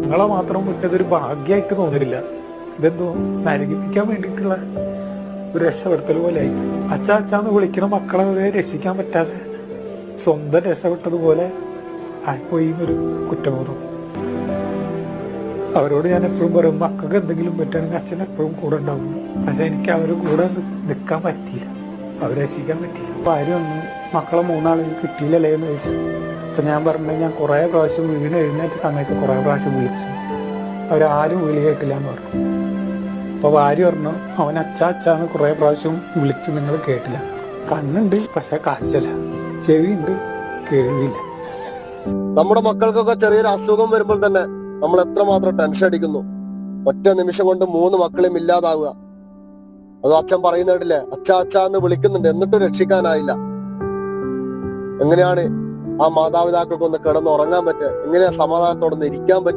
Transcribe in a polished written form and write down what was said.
നിങ്ങളെ മാത്രം വിട്ടതൊരു ഭാഗ്യമായിട്ട് തോന്നിയില്ല. ഇതെന്തോ നരകിപ്പിക്കാൻ വേണ്ടിയിട്ടുള്ള ഒരു രക്ഷപ്പെടുത്തൽ പോലെ ആയി. അച്ചാന്ന് വിളിക്കണ മക്കളെ വരെ രക്ഷിക്കാൻ പറ്റാതെ സ്വന്തം രക്ഷപ്പെട്ടതുപോലെ ആയിപ്പോയി എന്നൊരു കുറ്റബോധം. അവരോട് ഞാൻ എപ്പോഴും പറയും, മക്കൾക്ക് എന്തെങ്കിലും പറ്റുകയാണെങ്കിൽ അച്ഛൻ എപ്പോഴും കൂടെ ഉണ്ടാവും. പക്ഷെ എനിക്ക് അവരുടെ കൂടെ നിൽക്കാൻ പറ്റിയില്ല, അവരെ രക്ഷിക്കാൻ പറ്റിയില്ല. ഭാര്യ വന്ന് മക്കളെ 3 ആൾ കിട്ടിയില്ലല്ലേ എന്ന് ചോദിച്ചു. അപ്പൊ ഞാൻ പറഞ്ഞത്, ഞാൻ കുറേ പ്രാവശ്യം വീണ് എഴുന്നേറ്റ സമയത്ത് കുറേ പ്രാവശ്യം വിളിച്ചു, അവരാരും വിളി കേട്ടില്ല എന്ന് പറഞ്ഞു. അപ്പൊ ഭാര്യ പറഞ്ഞു, അവൻ അച്ചാന്ന് കുറേ പ്രാവശ്യം വിളിച്ചു, നിങ്ങൾ കേട്ടില്ല. കണ്ണുണ്ട് പക്ഷെ കാഴ്ചയില്ല, ചെവിയുണ്ട് കേൾവിയില്ല. നമ്മുടെ മക്കൾക്കൊക്കെ ചെറിയൊരു അസുഖം വരുമ്പോൾ തന്നെ നമ്മൾ എത്രമാത്രം ടെൻഷൻ അടിക്കുന്നു. ഒറ്റ നിമിഷം കൊണ്ട് 3 മക്കളെയും ഇല്ലാതാവുക. അത് അച്ഛൻ പറയുന്നില്ലേ, അച്ഛ എന്ന് വിളിക്കുന്നുണ്ട്, എന്നിട്ടും രക്ഷിക്കാനായില്ല. എങ്ങനെയാണ് ആ മാതാപിതാക്കൾക്ക് ഒന്ന് കിടന്നുറങ്ങാൻ പറ്റുക? എങ്ങനെയാ സമാധാനത്തോടെ ഇരിക്കാൻ പറ്റുക?